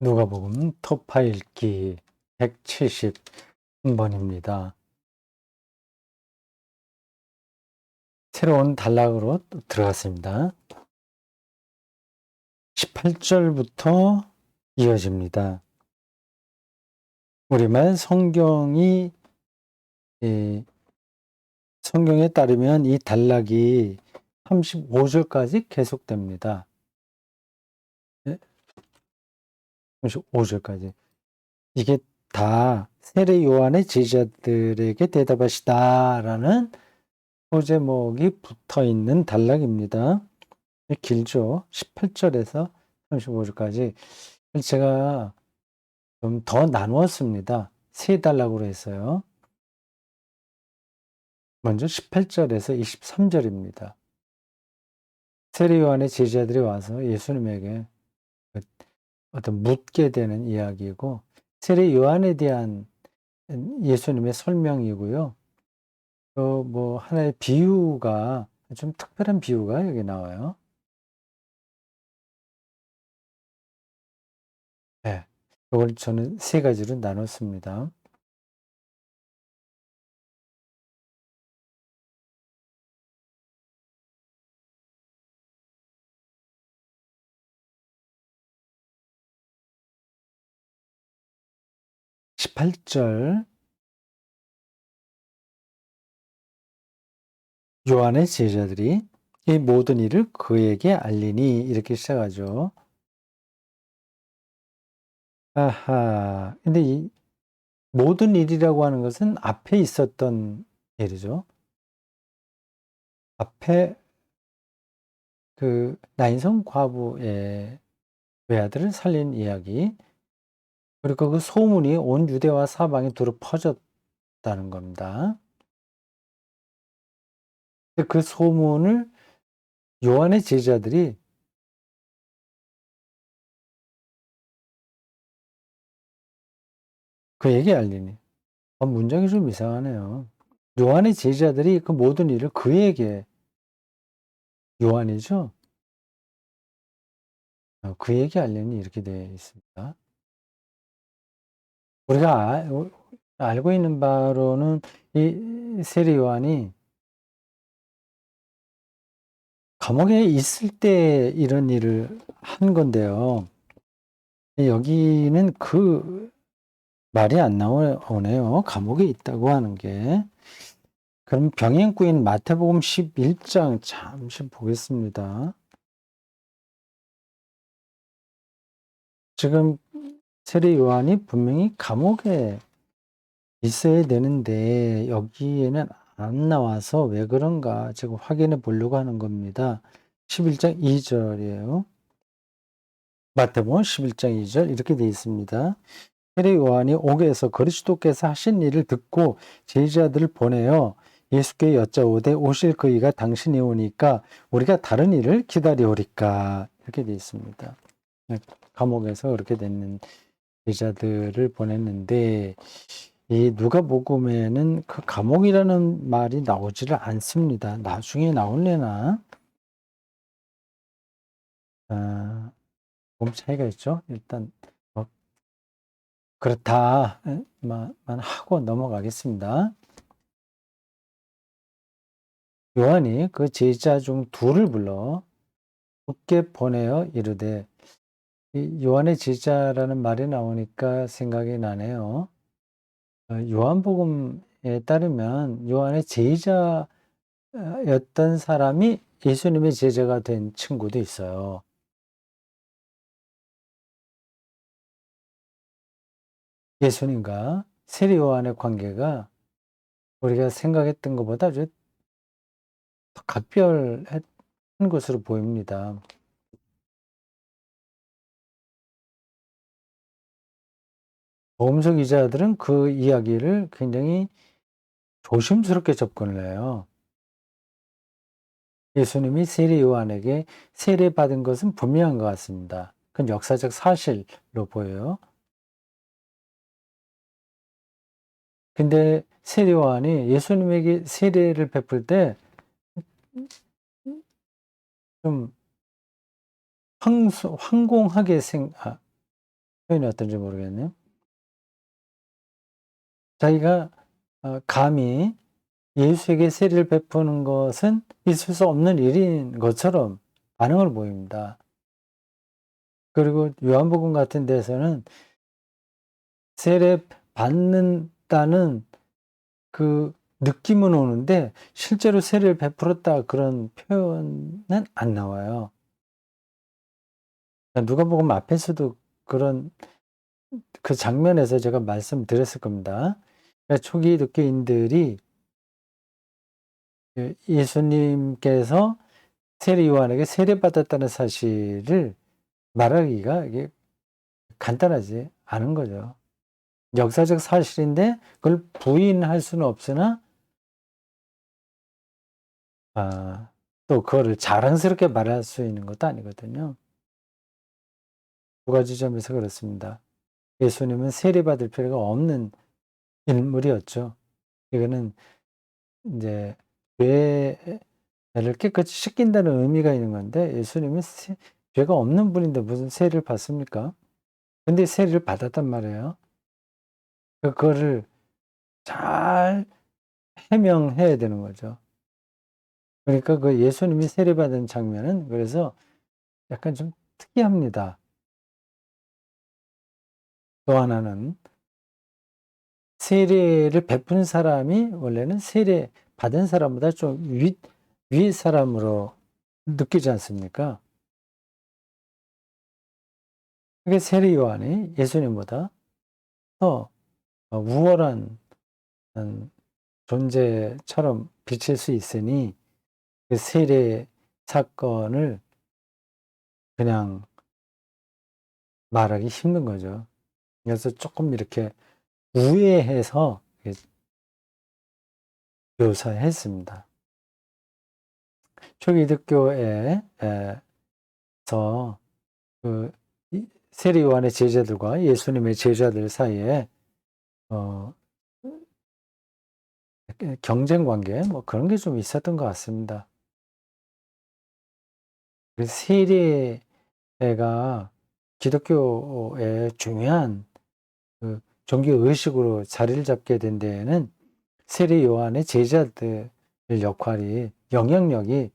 누가복음 터파 읽기 170번입니다. 새로운 단락으로 또 들어갔습니다. 18절부터 이어집니다. 우리말 성경에 따르면 이 단락이 35절까지 계속됩니다. 35절까지. 이게 다 세례 요한의 제자들에게 대답하시다라는 소제목이 붙어 있는 단락입니다. 길죠. 18절에서 35절까지. 제가 좀 더 나누었습니다. 세 단락으로 했어요. 먼저 18절에서 23절입니다. 세례 요한의 제자들이 와서 예수님에게 어떤 묻게 되는 이야기이고, 세례 요한에 대한 예수님의 설명이고요. 또 뭐 하나의 비유가, 좀 특별한 비유가 여기 나와요. 네. 이걸 저는 세 가지로 나눴습니다. 18절, 요한의 제자들이 이 모든 일을 그에게 알리니, 이렇게 시작하죠. 아하. 근데 이 모든 일이라고 하는 것은 앞에 있었던 일이죠. 앞에 그 나인성 과부의 외아들을 살린 이야기, 그리고 그 소문이 온 유대와 사방에 두루 퍼졌다는 겁니다. 근데 그 소문을 요한의 제자들이 그에게 알리니. 문장이 좀 이상하네요. 요한의 제자들이 그 모든 일을 그에게, 요한이죠? 그에게 알리니, 이렇게 되어 있습니다. 우리가 알고 있는 바로는 이 세례 요한이 감옥에 있을 때 이런 일을 한 건데요. 여기는 그 말이 안 나오네요. 감옥에 있다고 하는 게. 그럼 병행구인 마태복음 11장 잠시 보겠습니다. 지금 세례 요한이 분명히 감옥에 있어야 되는데 여기에는 안 나와서 왜 그런가 지금 확인해 보려고 하는 겁니다. 11장 2절이에요. 마태복음 11장 2절 이렇게 되어 있습니다. 세례 요한이 옥에서 그리스도께서 하신 일을 듣고 제자들을 보내어 예수께 여짜오되 오실 그이가 당신이 오니까 우리가 다른 일을 기다리오리까, 이렇게 되어 있습니다. 감옥에서 그렇게 됐는 제자들을 보냈는데, 이 누가복음에는 그 감옥이라는 말이 나오지를 않습니다. 나중에 나올래나? 좀 차이가 있죠. 일단 그렇다만 하고 넘어가겠습니다. 요한이 그 제자 중 둘을 불러 굳게 보내어 이르되, 이 요한의 제자라는 말이 나오니까 생각이 나네요. 요한복음에 따르면 요한의 제자였던 사람이 예수님의 제자가 된 친구도 있어요. 예수님과 세례 요한의 관계가 우리가 생각했던 것보다 아주 더 각별한 것으로 보입니다. 복음서 기자들은 그 이야기를 굉장히 조심스럽게 접근을 해요. 예수님이 세례 요한에게 세례받은 것은 분명한 것 같습니다. 그건 역사적 사실로 보여요. 근데 세례 요한이 예수님에게 세례를 베풀 때 좀 황공하게 표현이 어떤지 모르겠네요. 자기가 감히 예수에게 세례를 베푸는 것은 있을 수 없는 일인 것처럼 반응을 보입니다. 그리고 요한복음 같은 데서는 세례 받는다는 그 느낌은 오는데 실제로 세례를 베풀었다 그런 표현은 안 나와요. 누가복음 앞에서도 그런 그 장면에서 제가 말씀드렸을 겁니다. 그러니까 초기 기독교인들이 예수님께서 세례 요한에게 세례받았다는 사실을 말하기가 이게 간단하지 않은 거죠. 역사적 사실인데 그걸 부인할 수는 없으나 또 그거를 자랑스럽게 말할 수 있는 것도 아니거든요. 두 가지 점에서 그렇습니다. 예수님은 세례받을 필요가 없는 인물이었죠. 이거는 이제 죄를 깨끗이 씻긴다는 의미가 있는 건데 예수님은 죄가 없는 분인데 무슨 세례를 받습니까? 근데 세례를 받았단 말이에요. 그거를 잘 해명해야 되는 거죠. 그러니까 그 예수님이 세례받은 장면은 그래서 약간 좀 특이합니다. 또 하나는 세례를 베푼 사람이 원래는 세례 받은 사람보다 좀 위 사람으로 느끼지 않습니까? 그게 세례 요한이 예수님보다 더 우월한 존재처럼 비칠 수 있으니 그 세례 사건을 그냥 말하기 힘든 거죠. 그래서 조금 이렇게 우회해서 묘사했습니다. 초기 기독교에서 그 세례 요한의 제자들과 예수님의 제자들 사이에 어 경쟁 관계 뭐 그런 게 좀 있었던 것 같습니다. 그 세례가 기독교의 중요한 그 종교 의식으로 자리를 잡게 된 데에는 세례 요한의 제자들 역할이 영향력이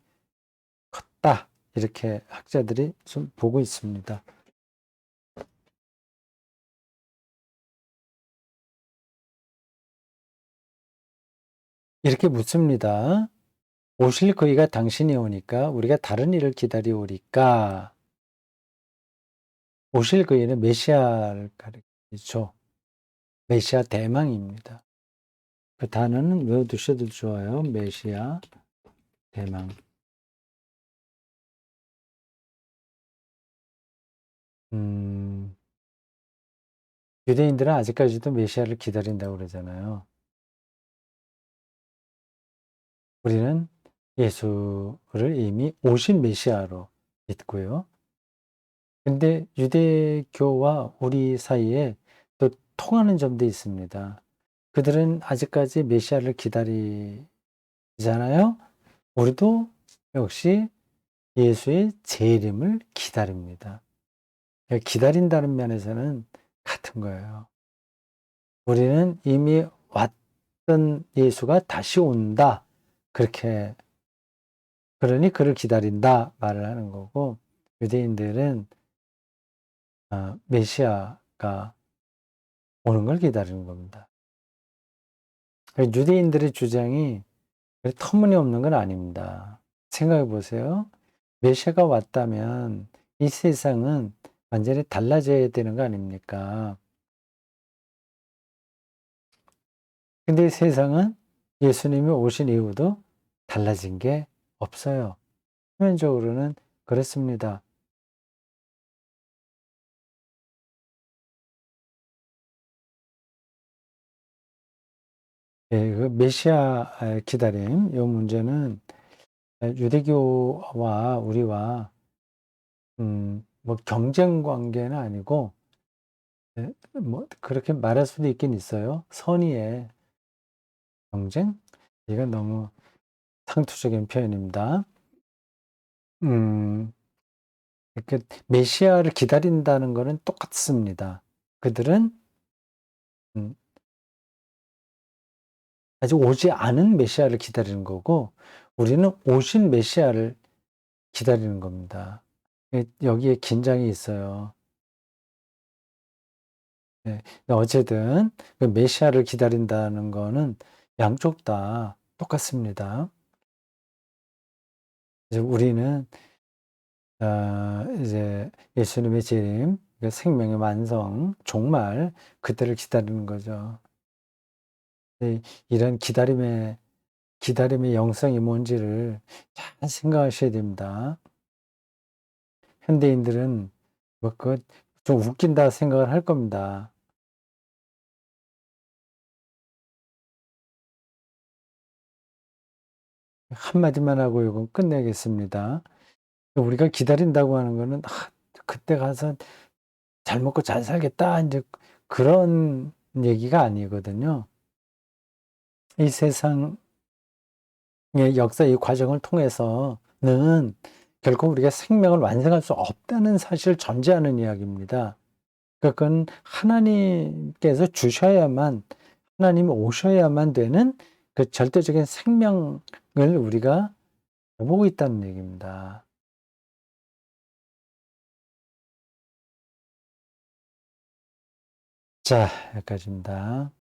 컸다. 이렇게 학자들이 좀 보고 있습니다. 이렇게 묻습니다. 오실 그이가 당신이 오니까 우리가 다른 일을 기다리오리까. 오실 그이는 메시아를 가리키죠. 메시아 대망입니다. 그 단어는 외워두셔도 좋아요. 메시아 대망. 유대인들은 아직까지도 메시아를 기다린다고 그러잖아요. 우리는 예수를 이미 오신 메시아로 믿고요. 근데 유대교와 우리 사이에 또 통하는 점도 있습니다. 그들은 아직까지 메시아를 기다리잖아요. 우리도 역시 예수의 재림을 기다립니다. 기다린다는 면에서는 같은 거예요. 우리는 이미 왔던 예수가 다시 온다. 그렇게 그러니 그를 기다린다 말을 하는 거고 유대인들은 메시아가 오는 걸 기다리는 겁니다. 유대인들의 주장이 터무니없는 건 아닙니다. 생각해 보세요. 메시아가 왔다면 이 세상은 완전히 달라져야 되는 거 아닙니까? 근데 세상은 예수님이 오신 이후도 달라진 게 없어요. 표면적으로는 그렇습니다. 예, 그 메시아 기다림, 이 문제는 유대교와 우리와 뭐 경쟁 관계는 아니고 뭐 그렇게 말할 수도 있긴 있어요. 선의의 경쟁? 이건 너무 상투적인 표현입니다. 음, 이렇게 메시아를 기다린다는 거는 똑같습니다. 그들은 음 아직 오지 않은 메시아를 기다리는 거고 우리는 오신 메시아를 기다리는 겁니다. 여기에 긴장이 있어요. 네. 근데 어쨌든 그 메시아를 기다린다는 거는 양쪽 다 똑같습니다. 이제 우리는 이제 예수님의 재림, 그 생명의 완성, 종말 그때를 기다리는 거죠. 이런 기다림의 영성이 뭔지를 잘 생각하셔야 됩니다. 현대인들은 뭐 그거 좀 웃긴다 생각을 할 겁니다. 한마디만 하고 이건 끝내겠습니다. 우리가 기다린다고 하는 거는 '아 그때 가서 잘 먹고 잘 살겠다.' 인제 그런 얘기가 아니거든요. 이 세상의 역사 이 과정을 통해서는 결코 우리가 생명을 완성할 수 없다는 사실을 전제하는 이야기입니다. 그건 하나님께서 주셔야만 하나님이 오셔야만 되는 그 절대적인 생명을 우리가 보고 있다는 얘기입니다. 자 여기까지입니다.